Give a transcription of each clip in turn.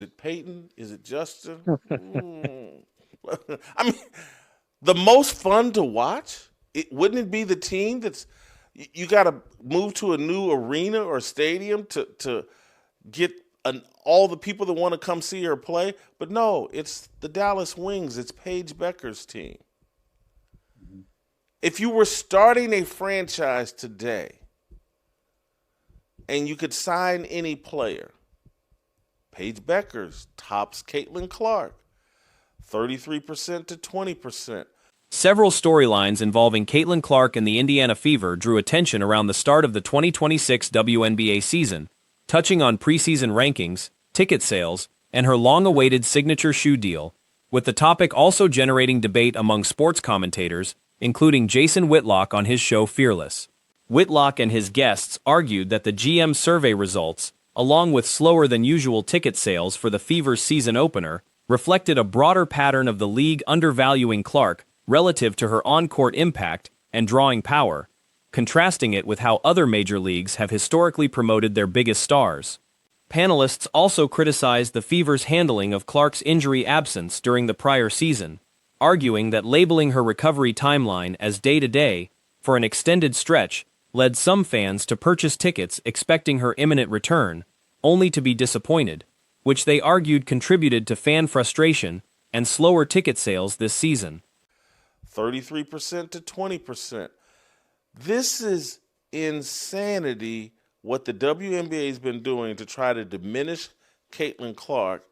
it Peyton? Is it Justin? I mean, the most fun to watch. Wouldn't it be the team that's you got to move to a new arena or stadium to get all the people that want to come see her play? But no, it's the Dallas Wings. It's Paige Becker's team. If you were starting a franchise today and you could sign any player, Paige Becker's tops Caitlin Clark, 33% to 20%. Several storylines involving Caitlin Clark and the Indiana Fever drew attention around the start of the 2026 WNBA season, touching on preseason rankings, ticket sales, and her long-awaited signature shoe deal, with the topic also generating debate among sports commentators, including Jason Whitlock on his show Fearless. Whitlock and his guests argued that the GM survey results, along with slower-than-usual ticket sales for the Fever's season opener, reflected a broader pattern of the league undervaluing Clark relative to her on-court impact and drawing power, contrasting it with how other major leagues have historically promoted their biggest stars. Panelists also criticized the Fever's handling of Clark's injury absence during the prior season, arguing that labeling her recovery timeline as day-to-day for an extended stretch led some fans to purchase tickets expecting her imminent return, only to be disappointed, which they argued contributed to fan frustration and slower ticket sales this season. 33% to 20%. This is insanity what the WNBA has been doing to try to diminish Caitlin Clark,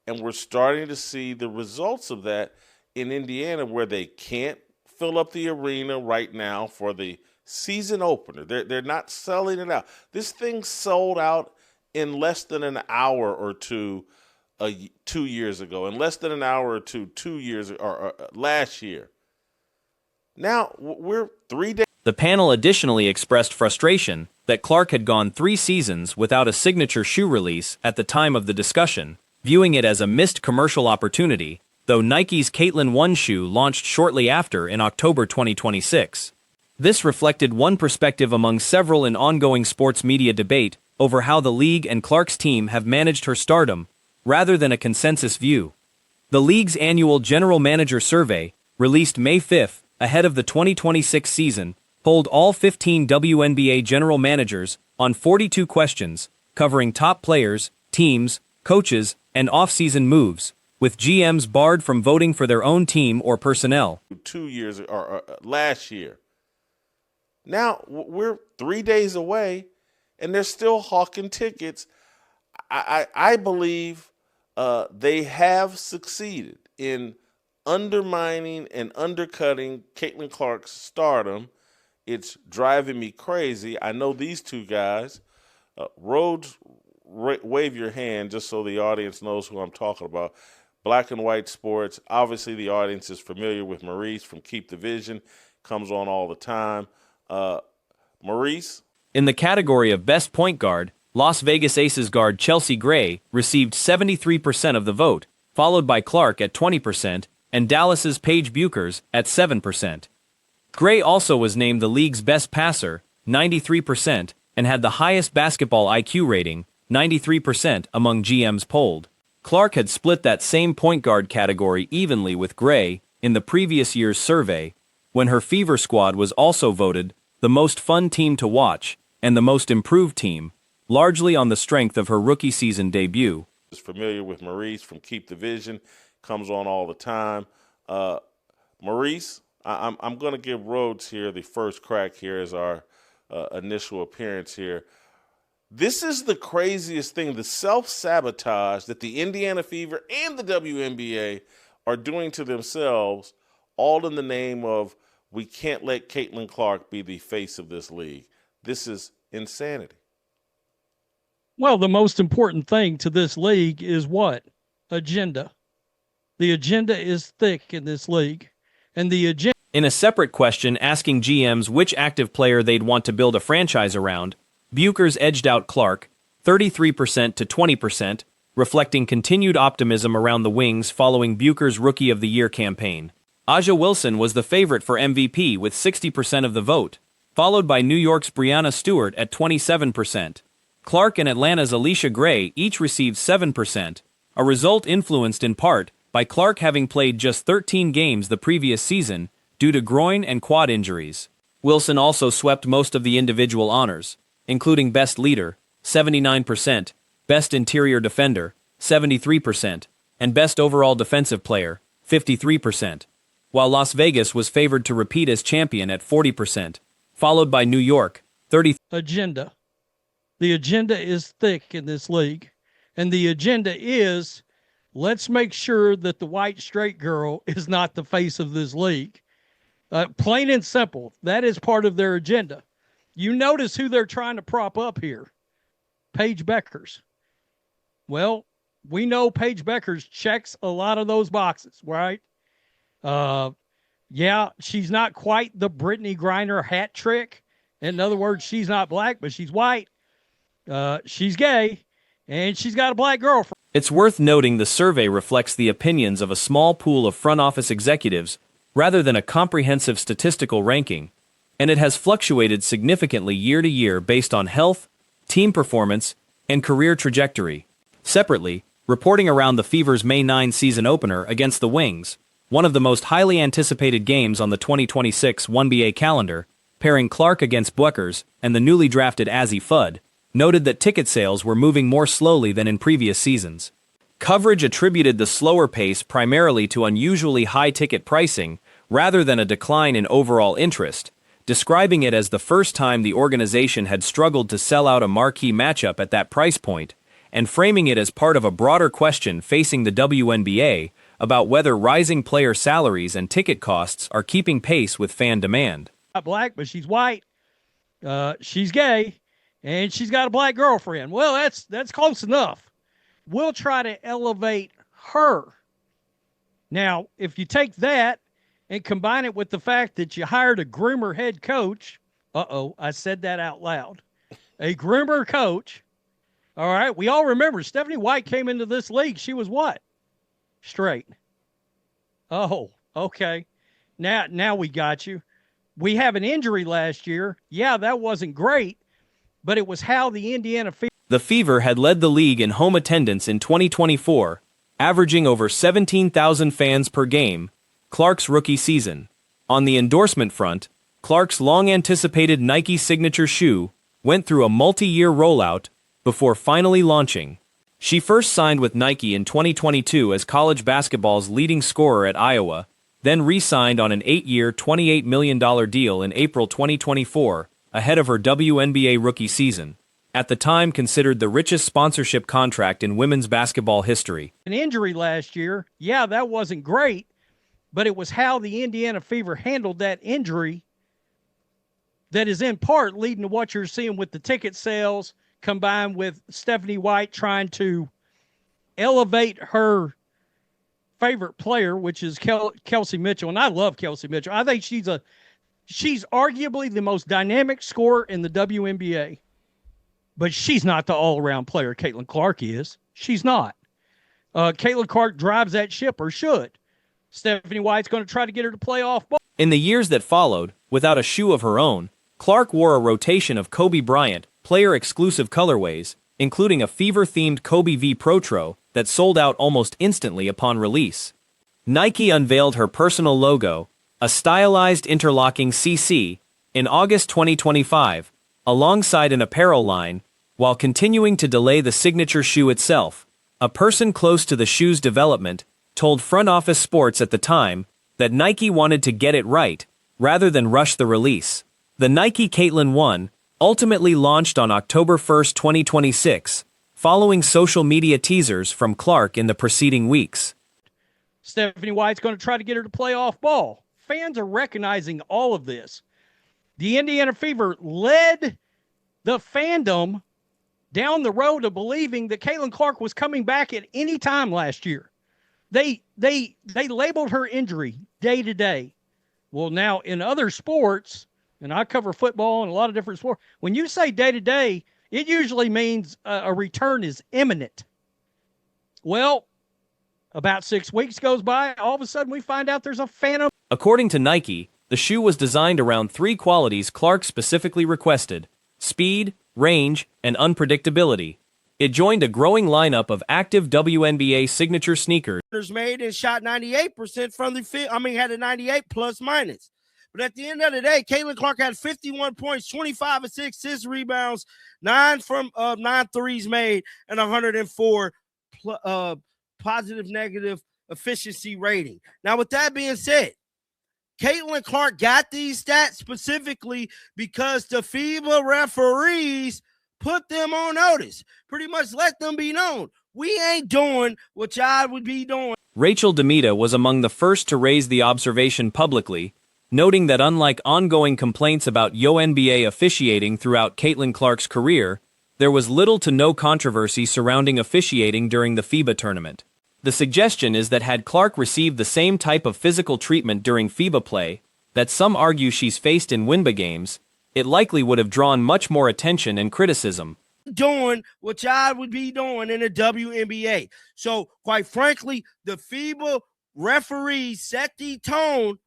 and we're starting to see the results of that in Indiana, where they can't fill up the arena right now for the season opener. They're not selling it out. This thing sold out in less than an hour or two 2 years ago, in less than an hour or two 2 years or last year. Now we're 3 days. The panel additionally expressed frustration that Clark had gone 3 seasons without a signature shoe release at the time of the discussion, viewing it as a missed commercial opportunity, though Nike's Caitlin 1 shoe launched shortly after in October 2026. This reflected one perspective among several in ongoing sports media debate over how the league and Clark's team have managed her stardom, rather than a consensus view. The league's annual general manager survey, released May 5th, ahead of the 2026 season, polled all 15 WNBA general managers on 42 questions, covering top players, teams, coaches, and off-season moves, with GMs barred from voting for their own team or personnel. 2 years or last year. Now we're 3 days away, and they're still hawking tickets. I believe they have succeeded in undermining and undercutting Caitlin Clark's stardom. It's driving me crazy. I know these two guys. Rhodes, wave your hand just so the audience knows who I'm talking about. Black and White Sports. Obviously, the audience is familiar with Maurice from Keep the Vision. Comes on all the time. Maurice? In the category of Best Point Guard, Las Vegas Aces guard Chelsea Gray received 73% of the vote, followed by Clark at 20% and Dallas's Paige Buchers at 7%. Gray also was named the league's best passer, 93%, and had the highest basketball IQ rating, 93%, among GMs polled. Clark had split that same point guard category evenly with Gray in the previous year's survey, when her Fever squad was also voted the most fun team to watch and the most improved team, largely on the strength of her rookie season debut. Is familiar with Maurice from Keep the Vision, comes on all the time. Maurice, I'm going to give Rhodes here the first crack here as our initial appearance here. This is the craziest thing, the self-sabotage that the Indiana Fever and the WNBA are doing to themselves, all in the name of we can't let Caitlin Clark be the face of this league. This is insanity. Well, the most important thing to this league is what? Agenda. The agenda is thick in this league. And the agenda... In a separate question asking GMs which active player they'd want to build a franchise around, Buchers edged out Clark, 33% to 20%, reflecting continued optimism around the Wings following Buchers' Rookie of the Year campaign. Aja Wilson was the favorite for MVP with 60% of the vote, followed by New York's Breanna Stewart at 27%. Clark and Atlanta's Alicia Gray each received 7%, a result influenced in part by Clark having played just 13 games the previous season due to groin and quad injuries. Wilson also swept most of the individual honors, including Best Leader, 79%, Best Interior Defender, 73%, and Best Overall Defensive Player, 53%, while Las Vegas was favored to repeat as champion at 40%, followed by New York, 30%. Agenda. The agenda is thick in this league, and the agenda is let's make sure that the white straight girl is not the face of this league. Plain and simple, that is part of their agenda. You notice who they're trying to prop up here. Paige Bueckers. Well, we know Paige Bueckers checks a lot of those boxes, right? Yeah, she's not quite the Brittany Griner hat trick. In other words, she's not black, but she's white. She's gay, and she's got a black girlfriend. It's worth noting the survey reflects the opinions of a small pool of front office executives rather than a comprehensive statistical ranking, and it has fluctuated significantly year to year based on health, team performance, and career trajectory. Separately, reporting around the Fever's May 9 season opener against the Wings, one of the most highly anticipated games on the 2026 1BA calendar, pairing Clark against Bueckers and the newly drafted Azzi Fudd, noted that ticket sales were moving more slowly than in previous seasons. Coverage attributed the slower pace primarily to unusually high ticket pricing rather than a decline in overall interest, describing it as the first time the organization had struggled to sell out a marquee matchup at that price point, and framing it as part of a broader question facing the WNBA about whether rising player salaries and ticket costs are keeping pace with fan demand. Not black, but she's white. She's gay, and she's got a black girlfriend. Well, that's close enough. We'll try to elevate her. Now, if you take that and combine it with the fact that you hired a groomer head coach, I said that out loud. A groomer coach. All right, we all remember Stephanie White came into this league. She was what? Straight. Oh, okay. Now we got you. We have an injury last year. Yeah, that wasn't great, but it was how the Indiana Fever. The Fever had led the league in home attendance in 2024, averaging over 17,000 fans per game, Clark's rookie season. On the endorsement front, Clark's long-anticipated Nike signature shoe went through a multi-year rollout before finally launching. She first signed with Nike in 2022 as college basketball's leading scorer at Iowa, then re-signed on an 8-year, $28 million deal in April 2024, ahead of her WNBA rookie season, at the time considered the richest sponsorship contract in women's basketball history. An injury last year. Yeah, that wasn't great, but it was how the Indiana Fever handled that injury that is in part leading to what you're seeing with the ticket sales, combined with Stephanie White trying to elevate her favorite player, which is Kelsey Mitchell. And I love Kelsey Mitchell. I think she's arguably the most dynamic scorer in the WNBA. But she's not the all-around player Caitlin Clark is. She's not. Caitlin Clark drives that ship, or should. Stephanie White's going to try to get her to play off ball. In the years that followed, without a shoe of her own, Clark wore a rotation of Kobe Bryant player-exclusive colorways, including a Fever-themed Kobe V Protro that sold out almost instantly upon release. Nike unveiled her personal logo, a stylized interlocking CC, in August 2025, alongside an apparel line, while continuing to delay the signature shoe itself. A person close to the shoe's development told Front Office Sports at the time that Nike wanted to get it right, rather than rush the release. The Nike Caitlin 1 ultimately launched on October 1, 2026, following social media teasers from Clark in the preceding weeks. Stephanie White's going to try to get her to play off ball. Fans are recognizing all of this. The Indiana Fever led the fandom down the road of believing that Caitlin Clark was coming back at any time last year. They labeled her injury day to day. Well, now in other sports, and I cover football and a lot of different sports, when you say day to day, it usually means a return is imminent. Well, about 6 weeks goes by, all of a sudden we find out there's a phantom. According to Nike, the shoe was designed around 3 qualities Clark specifically requested: speed, range, and unpredictability. It joined a growing lineup of active WNBA signature sneakers. Made and shot 98% from the field. Had a 98 plus minus. But at the end of the day, Caitlin Clark had 51 points, 25 assists, 6 rebounds, 9 threes made, and 104 positive negative efficiency rating. Now, with that being said, Caitlin Clark got these stats specifically because the FIBA referees put them on notice. Pretty much let them be known. We ain't doing what y'all would be doing. Rachel Demita was among the first to raise the observation publicly, noting that unlike ongoing complaints about NBA officiating throughout Caitlin Clark's career, there was little to no controversy surrounding officiating during the FIBA tournament. The suggestion is that had Clark received the same type of physical treatment during FIBA play that some argue she's faced in WNBA games, it likely would have drawn much more attention and criticism. Doing what y'all would be doing in the WNBA. So, quite frankly, the FIBA referees set the tone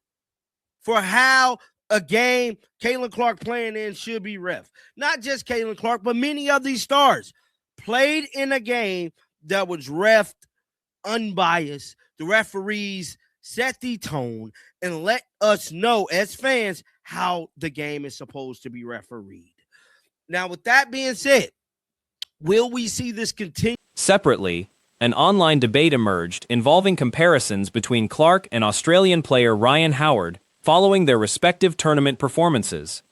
for how a game Caitlin Clark playing in should be ref. Not just Caitlin Clark, but many of these stars played in a game that was refed unbiased. The referees set the tone and let us know as fans how the game is supposed to be refereed. Now, with that being said, will we see this continue? Separately, an online debate emerged involving comparisons between Clark and Australian player Ryan Howard following their respective tournament performances.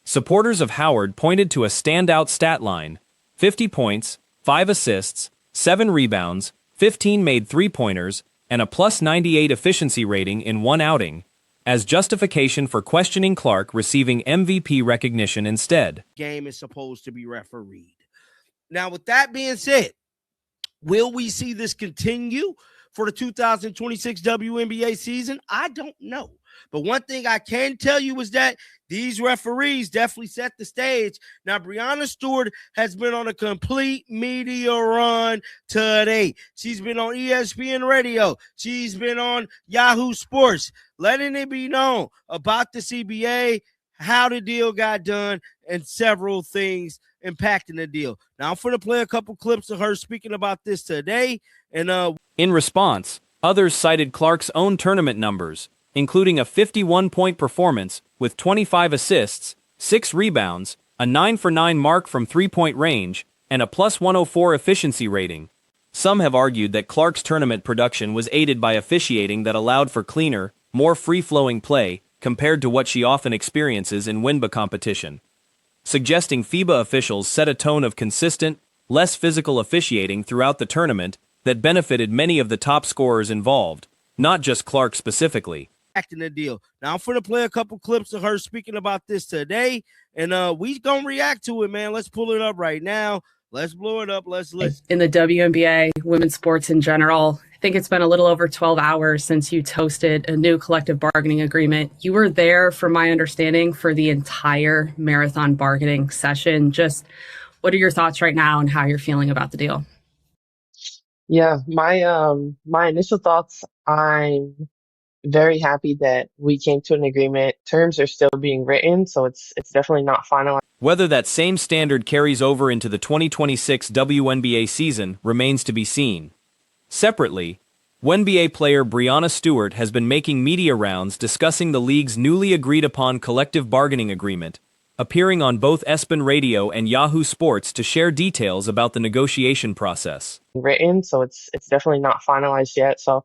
Supporters of Howard pointed to a standout stat line: 50 points, 5 assists, 7 rebounds, 15 made three-pointers, and a plus 98 efficiency rating in one outing, as justification for questioning Clark receiving MVP recognition instead. Game is supposed to be refereed. Now, with that being said, will we see this continue for the 2026 WNBA season? I don't know. But one thing I can tell you is that these referees definitely set the stage. Now, Breonna Stewart has been on a complete media run today. She's been on ESPN Radio. She's been on Yahoo Sports, letting it be known about the CBA, how the deal got done, and several things impacting the deal. Now, I'm going to play a couple clips of her speaking about this today. And in response, others cited Clark's own tournament numbers, including a 51-point performance with 25 assists, 6 rebounds, a 9-for-9 mark from three-point range, and a plus 104 efficiency rating. Some have argued that Clark's tournament production was aided by officiating that allowed for cleaner, more free-flowing play compared to what she often experiences in WNBA competition, suggesting FIBA officials set a tone of consistent, less physical officiating throughout the tournament that benefited many of the top scorers involved, not just Clark specifically. In the deal. Now, I'm going to play a couple clips of her speaking about this today, and we going to react to it, man. Let's pull it up right now. Let's blow it up. Let's listen. In the WNBA, women's sports in general, I think it's been a little over 12 hours since you toasted a new collective bargaining agreement. You were there, from my understanding, for the entire marathon bargaining session. Just what are your thoughts right now and how you're feeling about the deal? Yeah, my initial thoughts, I'm very happy that we came to an agreement. Terms are still being written, so it's definitely not finalized. Whether that same standard carries over into the 2026 WNBA season remains to be seen. Separately, WNBA player Breonna Stewart has been making media rounds discussing the league's newly agreed-upon collective bargaining agreement, appearing on both ESPN Radio and Yahoo Sports to share details about the negotiation process. Written, so it's definitely not finalized yet. So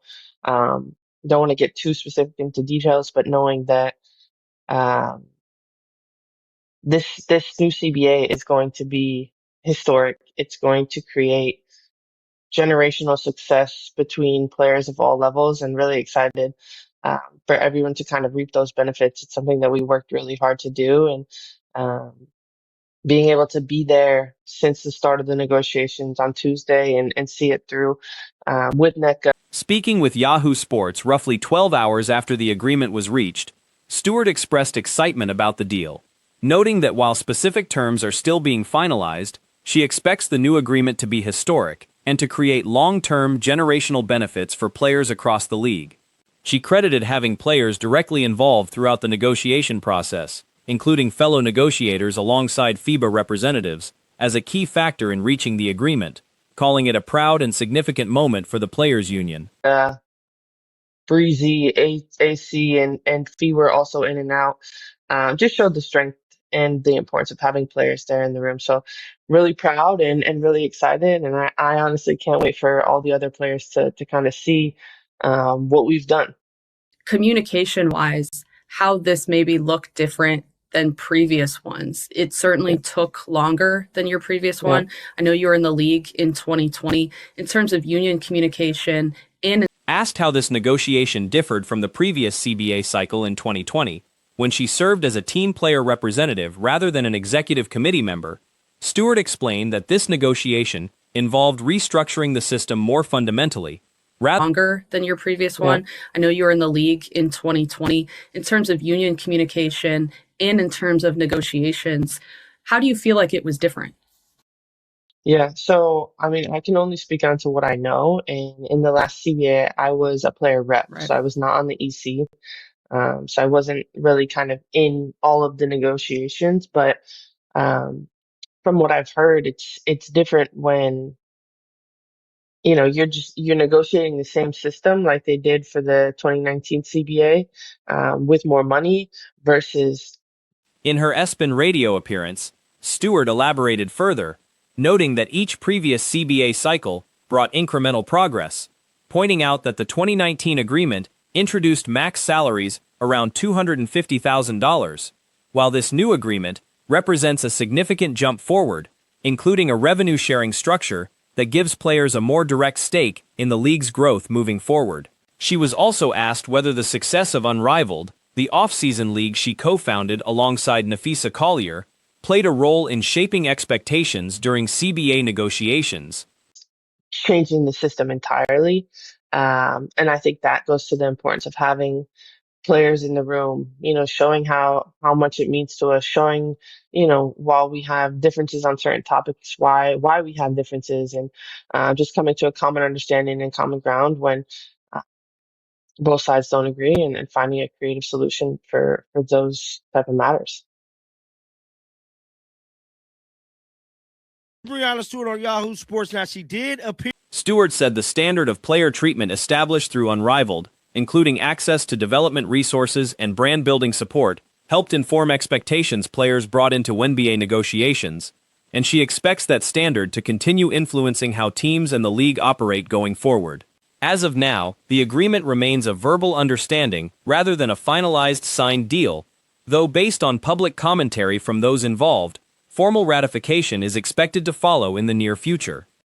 don't want to get too specific into details, but knowing that this new CBA is going to be historic. It's going to create generational success between players of all levels, and really excited for everyone to kind of reap those benefits. It's something that we worked really hard to do, and being able to be there since the start of the negotiations on Tuesday and see it through with NECA. Speaking with Yahoo Sports roughly 12 hours after the agreement was reached, Stewart expressed excitement about the deal, noting that while specific terms are still being finalized, she expects the new agreement to be historic and to create long-term generational benefits for players across the league. She credited having players directly involved throughout the negotiation process, including fellow negotiators alongside FIBA representatives, as a key factor in reaching the agreement. calling it a proud and significant moment for the players' union. Breezy, AC, and Fee were also in and out. Just showed the strength and the importance of having players there in the room. So really proud and really excited. And I honestly can't wait for all the other players to kind of see what we've done. Communication wise, how this maybe looked different than previous ones. It certainly took longer than your previous one. I know you were in the league in 2020. In terms of union communication and Asked how this negotiation differed from the previous CBA cycle in 2020, when she served as a team player representative rather than an executive committee member, Stewart explained that this negotiation involved restructuring the system more fundamentally, rather longer than your previous one. I know you were in the league in 2020. In terms of union communication and in terms of negotiations, how do you feel like it was different? Yeah, so I mean, I can only speak on to what I know. And in the last CBA, I was a player rep, Right. so I was not on the EC. So I wasn't really kind of in all of the negotiations. But um, from what I've heard, it's different when you're negotiating the same system like they did for the 2019 CBA with more money versus. In her ESPN radio appearance, Stewart elaborated further, noting that each previous CBA cycle brought incremental progress, pointing out that the 2019 agreement introduced max salaries around $250,000, while this new agreement represents a significant jump forward, including a revenue-sharing structure that gives players a more direct stake in the league's growth moving forward. She was also asked whether the success of Unrivaled, the off-season league she co-founded alongside Nafisa Collier, played a role in shaping expectations during CBA negotiations. Changing the system entirely. And I think that goes to the importance of having players in the room, showing how much it means to us, showing, while we have differences on certain topics, why we have differences, and just coming to a common understanding and common ground when both sides don't agree, and finding a creative solution for those type of matters. Breanna Stewart on Yahoo Sports. Now, she did appear. Stewart said the standard of player treatment established through Unrivaled, including access to development resources and brand-building support, helped inform expectations players brought into NBA negotiations, and she expects that standard to continue influencing how teams and the league operate going forward. As of now, the agreement remains a verbal understanding rather than a finalized signed deal, though based on public commentary from those involved, formal ratification is expected to follow in the near future.